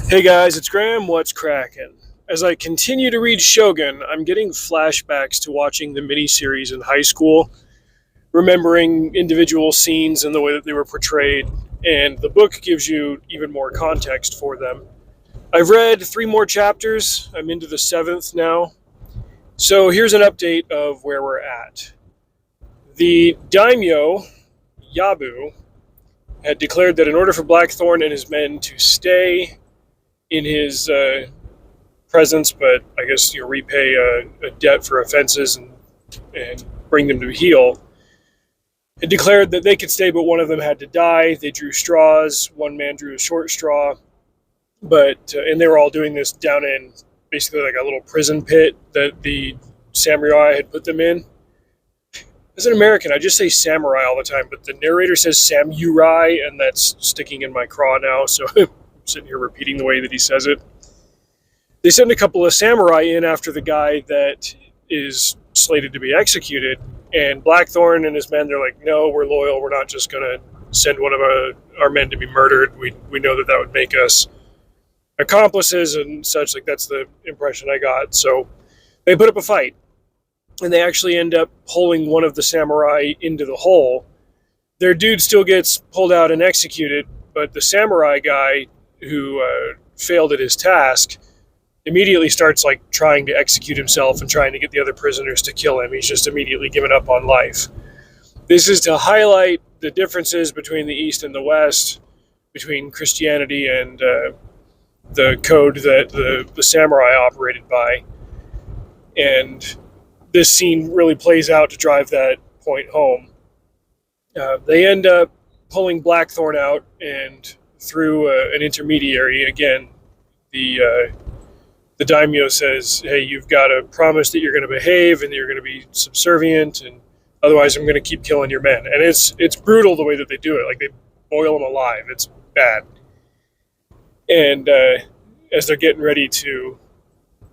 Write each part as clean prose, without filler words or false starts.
Hey guys, it's Graham. What's cracking? As I continue to read Shogun, I'm getting flashbacks to watching the miniseries in high school, remembering individual scenes and the way that they were portrayed, and the book gives you even more context for them. I've read 3 more chapters. I'm into the 7th now. So here's an update of where we're at. The daimyo, Yabu, had declared that in order for Blackthorne and his men to stay in his presence, but I guess repay a debt for offenses and bring them to heel. It declared that they could stay, but one of them had to die. They drew straws. One man drew a short straw, and they were all doing this down in basically like a little prison pit that the samurai had put them in. As an American, I just say samurai all the time, but the narrator says samurai, and that's sticking in my craw now, so I'm sitting here repeating the way that he says it. They send a couple of samurai in after the guy that is slated to be executed, and Blackthorne and his men, they're like, no, we're loyal, we're not just going to send one of our men to be murdered. We know that would make us accomplices and such. Like, that's the impression I got. So they put up a fight, and they actually end up pulling one of the samurai into the hole. Their dude still gets pulled out and executed, but the samurai guy who failed at his task immediately starts like trying to execute himself and trying to get the other prisoners to kill him. He's just immediately given up on life. This is to highlight the differences between the East and the West, between Christianity and the code that the samurai operated by. And this scene really plays out to drive that point home. They end up pulling Blackthorne out, and through an intermediary, again, the daimyo says, hey, you've got to promise that you're going to behave and that you're going to be subservient, and otherwise I'm going to keep killing your men. And it's brutal the way that they do it. Like, they boil them alive. It's bad. And as they're getting ready to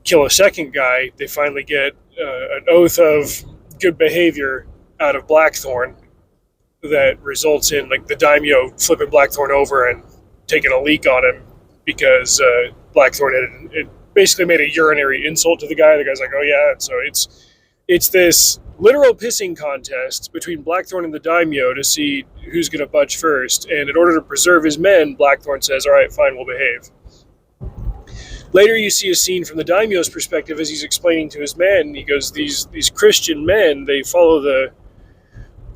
kill a second guy, they finally get an oath of good behavior out of Blackthorne that results in like the daimyo flipping Blackthorne over and taking a leak on him because Blackthorne had basically made a urinary insult to the guy. The guy's like, oh yeah. And so it's this literal pissing contest between Blackthorne and the daimyo to see who's going to budge first. And in order to preserve his men, Blackthorne says, all right, fine, we'll behave. Later, you see a scene from the daimyo's perspective as he's explaining to his men. He goes, these Christian men, they follow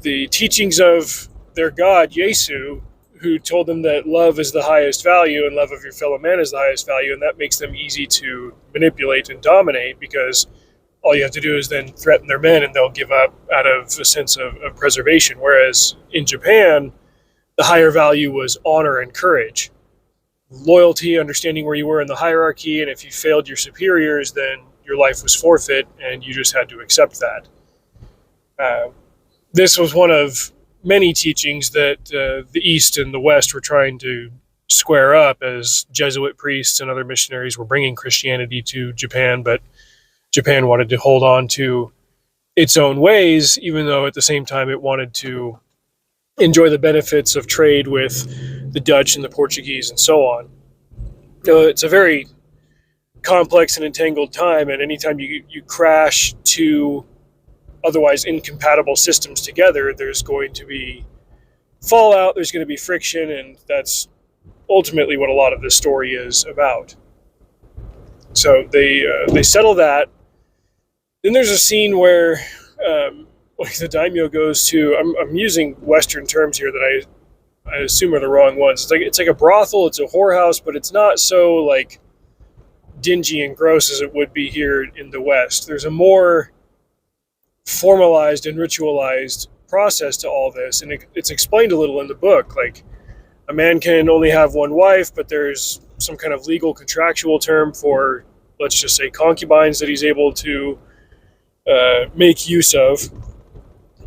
the teachings of their God, Yesu, who told them that love is the highest value and love of your fellow man is the highest value, and that makes them easy to manipulate and dominate because all you have to do is then threaten their men and they'll give up out of a sense of preservation. Whereas in Japan, the higher value was honor and courage. Loyalty, understanding where you were in the hierarchy, and if you failed your superiors, then your life was forfeit, and you just had to accept that. This was one of many teachings that the East and the West were trying to square up as Jesuit priests and other missionaries were bringing Christianity to Japan, but Japan wanted to hold on to its own ways, even though at the same time it wanted to enjoy the benefits of trade with the Dutch and the Portuguese and so on. It's a very complex and entangled time, and anytime you crash two otherwise incompatible systems together, there's going to be fallout, there's going to be friction, and that's ultimately what a lot of this story is about. So they settle that. Then there's a scene where like the daimyo goes to, I'm using Western terms here that I assume are the wrong ones. It's like a brothel, it's a whorehouse, but it's not so like dingy and gross as it would be here in the West. There's a more formalized and ritualized process to all this, and it's explained a little in the book. Like, a man can only have one wife, but there's some kind of legal contractual term for, let's just say, concubines that he's able to make use of.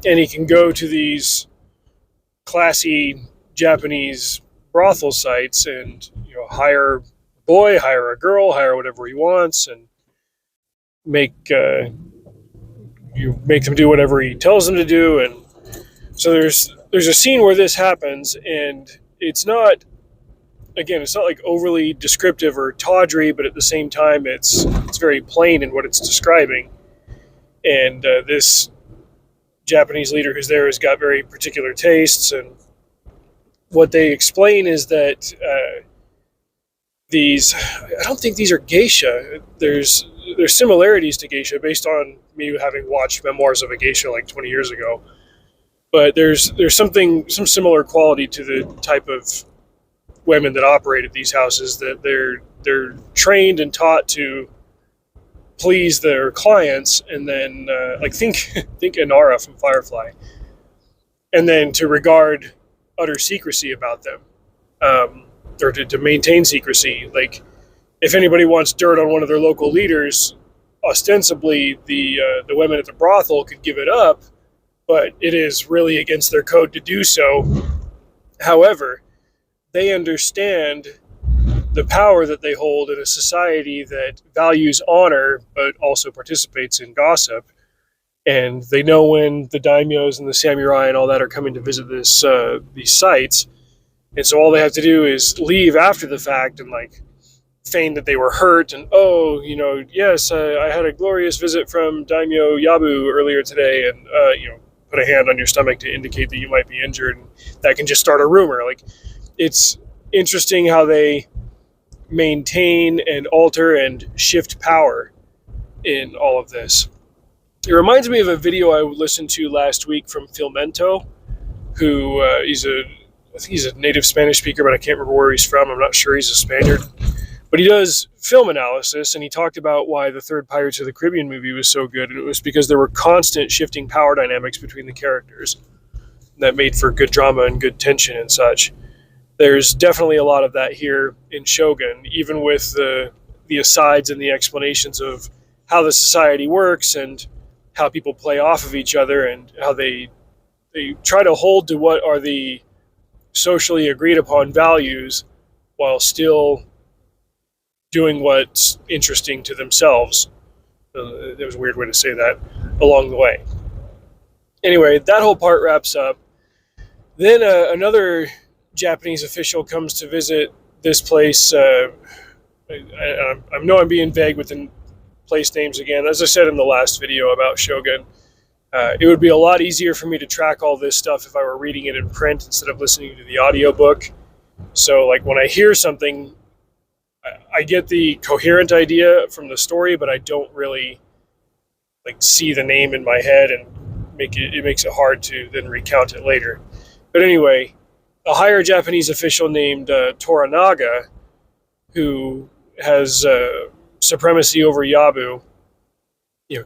And he can go to these classy Japanese brothel sites and hire a boy, hire a girl, hire whatever he wants, and make them do whatever he tells them to do. And so there's a scene where this happens, and it's not again, it's not like overly descriptive or tawdry, but at the same time, it's very plain in what it's describing. And this Japanese leader who's there has got very particular tastes, and what they explain is that I don't think these are geisha. There's similarities to geisha based on me having watched Memoirs of a Geisha like 20 years ago. But there's some similar quality to the type of women that operate at these houses, that they're trained and taught to please their clients, and then like think Inara from Firefly, and then to regard utter secrecy about them, or to maintain secrecy. Like, if anybody wants dirt on one of their local leaders, ostensibly the women at the brothel could give it up, but it is really against their code to do so. However, they understand the power that they hold in a society that values honor but also participates in gossip. And they know when the daimyos and the samurai and all that are coming to visit these sites. And so all they have to do is leave after the fact and like feign that they were hurt, and yes, I had a glorious visit from Daimyo Yabu earlier today, and put a hand on your stomach to indicate that you might be injured. And that can just start a rumor. Like, it's interesting how they maintain and alter and shift power in all of this. It reminds me of a video I listened to last week from Filmento, who I think he's a native Spanish speaker, but I can't remember where he's from. I'm not sure he's a Spaniard. But he does film analysis, and he talked about why the third Pirates of the Caribbean movie was so good, and it was because there were constant shifting power dynamics between the characters that made for good drama and good tension and such. There's definitely a lot of that here in Shogun, even with the asides and the explanations of how the society works and how people play off of each other, and how they try to hold to what are the socially agreed upon values while still doing what's interesting to themselves. That was a weird way to say that, along the way. Anyway, that whole part wraps up. Then another Japanese official comes to visit this place. I know I'm being vague with the place names again. As I said in the last video about Shogun, it would be a lot easier for me to track all this stuff if I were reading it in print instead of listening to the audiobook. So, like, when I hear something, I get the coherent idea from the story, but I don't really see the name in my head, and it makes it hard to then recount it later. But anyway, a higher Japanese official named Toranaga, who has supremacy over Yabu,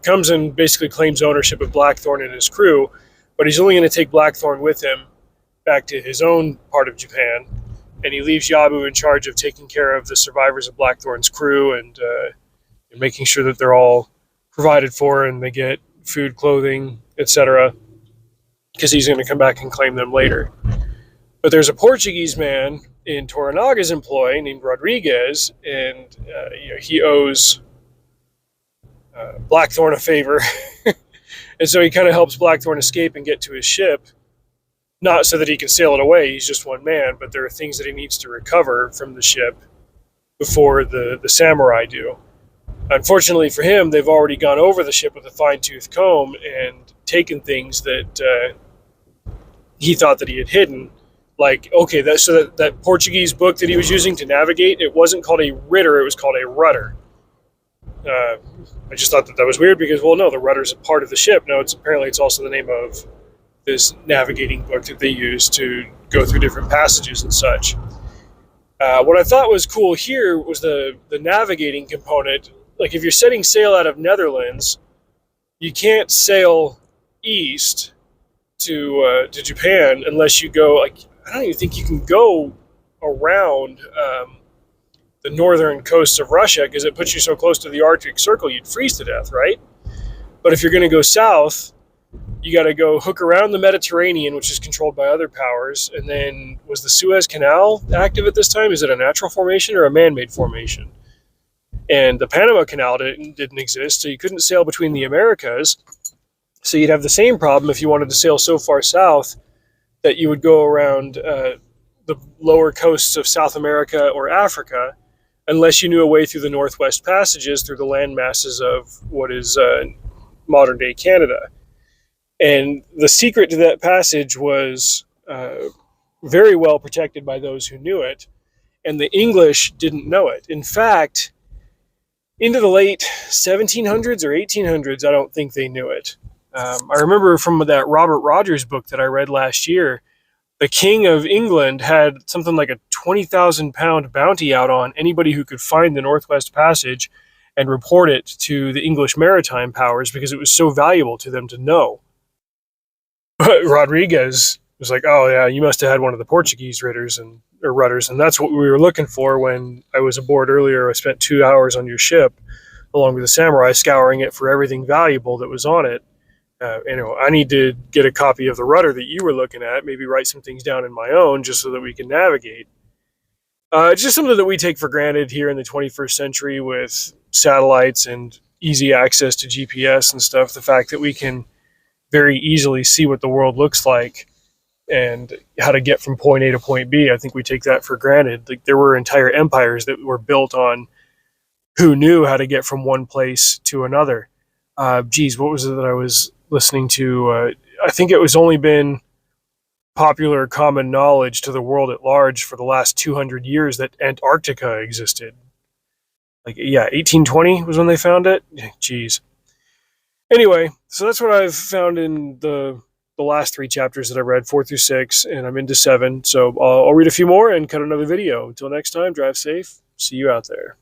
comes and basically claims ownership of Blackthorne and his crew, but he's only going to take Blackthorne with him back to his own part of Japan, and he leaves Yabu in charge of taking care of the survivors of Blackthorne's crew and making sure that they're all provided for and they get food, clothing, etc., because he's going to come back and claim them later. But there's a Portuguese man in Toranaga's employ named Rodriguez, and he owes Blackthorne a favor. And so he kind of helps Blackthorne escape and get to his ship, not so that he can sail it away, he's just one man, but there are things that he needs to recover from the ship before the samurai do. Unfortunately for him, they've already gone over the ship with a fine-tooth comb and taken things that he thought that he had hidden. Like, okay, that Portuguese book that he was using to navigate, it wasn't called a ritter, it was called a rudder. I just thought that was weird because, well, no, the rudder's a part of the ship. No, apparently it's also the name of this navigating book that they use to go through different passages and such. What I thought was cool here was the navigating component. Like, if you're setting sail out of Netherlands, you can't sail east to Japan unless you go, I don't even think you can go around the northern coasts of Russia, because it puts you so close to the Arctic Circle you'd freeze to death, right? But if you're going to go south, you got to go hook around the Mediterranean, which is controlled by other powers. And then, was the Suez Canal active at this time? Is it a natural formation or a man-made formation? And the Panama Canal didn't exist, so you couldn't sail between the Americas. So you'd have the same problem if you wanted to sail so far south that you would go around the lower coasts of South America or Africa unless you knew a way through the Northwest Passages through the land masses of what is modern day Canada. And the secret to that passage was very well protected by those who knew it, and the English didn't know it. In fact, into the late 1700s or 1800s, I don't think they knew it. I remember from that Robert Rogers book that I read last year, the King of England had something like a 20,000 pound bounty out on anybody who could find the Northwest Passage and report it to the English maritime powers because it was so valuable to them to know. But Rodriguez was like, "Oh yeah, you must have had one of the Portuguese rudders," and that's what we were looking for when I was aboard earlier. I spent 2 hours on your ship along with the samurai, scouring it for everything valuable that was on it. I need to get a copy of the rudder that you were looking at, maybe write some things down in my own just so that we can navigate. It's just something that we take for granted here in the 21st century with satellites and easy access to GPS and stuff. The fact that we can very easily see what the world looks like and how to get from point A to point B, I think we take that for granted. Like, there were entire empires that were built on who knew how to get from one place to another. What was it that I was listening to? I think it was only been popular common knowledge to the world at large for the last 200 years that Antarctica existed. 1820 was when they found it. Jeez. Anyway, so that's what I've found in the last 3 chapters that I read, 4 through 6, and I'm into 7. So I'll read a few more and cut another video. Until next time, drive safe. See you out there.